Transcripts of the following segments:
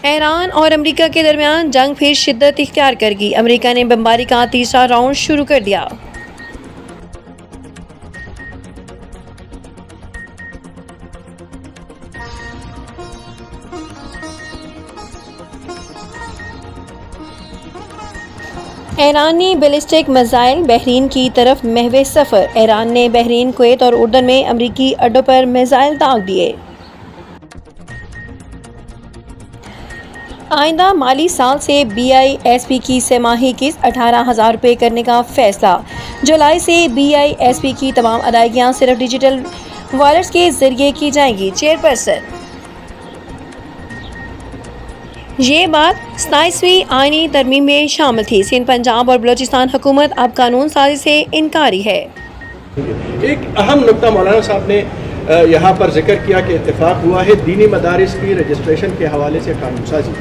Iran और America के दरमियान जंग फिर शिद्दत इख्तियार कर गई। अमेरिका ने बमबारी का तीसरा राउंड शुरू कर दिया। ईरान ने बैलिस्टिक मिसाइल बहरीन की तरफ महवे सफ़र। ईरान ने बहरीन, कुवैत और उर्दन में अमरीकी अड्डों पर मिसाइल दाग दिए। आइंदा माली साल से BISP की छमाही किस्त 18,000 रुपये करने का फैसला। जुलाई से BISP की तमाम अदायगियाँ सिर्फ डिजिटल वॉलेट्स के जरिए की जाएंगी। चेयरपर्सन, ये बात 27वीं आईनी तरमीम में शामिल थी। सिंध, पंजाब और बलोचिस्तान हुकूमत अब कानून साजी से इनकारी है। एक अहम नुक्ता मौलाना साहब ने यहाँ पर जिक्र किया कि इत्तेफाक हुआ है दीनी मदारिस की रजिस्ट्रेशन के हवाले से कानून साजी।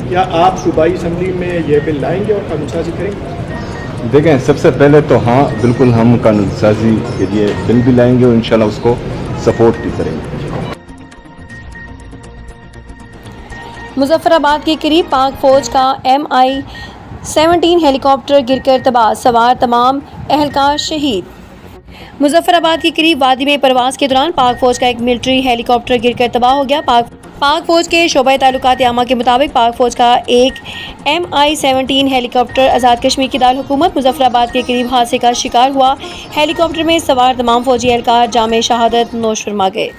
क्या आप सूबाई असम्बली में ये बिल लाएंगे और कानून साजी करेंगे? देखें, सबसे पहले तो हाँ, बिल्कुल हम कानून साजी के लिए बिल भी लाएंगे और इंशाल्लाह उसको सपोर्ट भी करेंगे। मुजफ्फराबाद के करीब पाक फौज का MI-17 हेलीकॉप्टर गिरकर तबाह, सवार तमाम एहलकार शहीद। मुजफ्फराबाद के करीब वादी में परवास के दौरान पाक फौज का एक मिलिट्री हेलीकॉप्टर गिरकर तबाह हो गया। पाक फौज के शोबा ताल्लुकात आमा के मुताबिक पाक फौज का एक MI-17 हेलीकॉप्टर आज़ाद कश्मीर की दार हुकूमत मुजफ्फराबाद के करीब हादसे का शिकार हुआ। हेलीकॉप्टर में सवार तमाम फौजी एहलकार जामे शहादत नोश फरमा गए।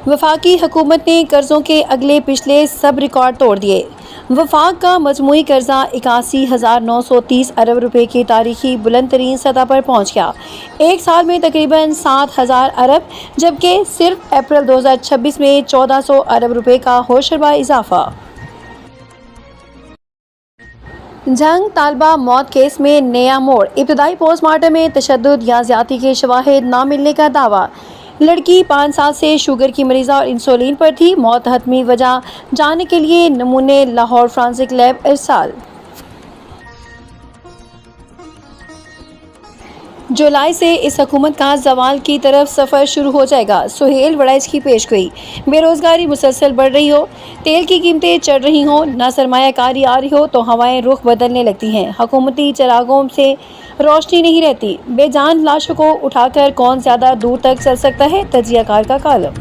वफाकी हुकूमत ने कर्ज़ों के अगले पिछले सब रिकॉर्ड तोड़ दिए। वफाक का मजमूई कर्जा 81,930 अरब रुपए की तारीखी बुलंद तरीन सतह पर पहुँच गया। एक साल में तकरीबन 7,000 अरब, जबकि सिर्फ अप्रैल 2026 में 1,400 अरब रुपए का होशरबा इजाफा। जंग तालबा मौत केस में नया मोड़, इब्तदाई पोस्टमार्टम में तशद्दुद या ज्यादती के शवाहिद न मिलने का दावा। लड़की 5 साल से शुगर की मरीज़ा और इंसुलिन पर थी। मौत हतमी वजह जानने के लिए नमूने लाहौर फॉरेंसिक लैब इरसाल। जुलाई से इस हुकूमत का जवाल की तरफ सफ़र शुरू हो जाएगा। सुहेल वड़ाइच की पेशगोई। बेरोज़गारी मुसलसल बढ़ रही हो, तेल की कीमतें चढ़ रही हों, ना सरमायाकारी आ रही हो तो हवाएं रुख बदलने लगती हैं। हुकूमती चिरागों से रोशनी नहीं रहती। बेजान लाशों को उठाकर कौन ज़्यादा दूर तक चल सकता है, तजियाकार का कालम।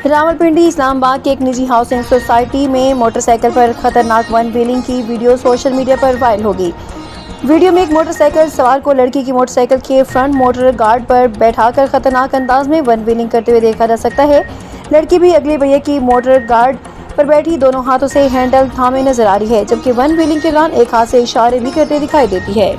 रावलपिंडी इस्लामाबाद के एक निजी हाउसिंग सोसाइटी में मोटरसाइकिल पर खतरनाक वन व्हीलिंग की वीडियो सोशल मीडिया पर वायरल हो गई। वीडियो में एक मोटरसाइकिल सवार को लड़की की मोटरसाइकिल के फ्रंट मोटर गार्ड पर बैठाकर खतरनाक अंदाज में वन व्हीलिंग करते हुए देखा जा सकता है। लड़की भी अगले पहिए की मोटर गार्ड पर बैठी दोनों हाथों से हैंडल थामे नजर आ रही है, जबकि वन व्हीलिंग के दौरान एक हाथ से इशारे भी करते दिखाई देती है।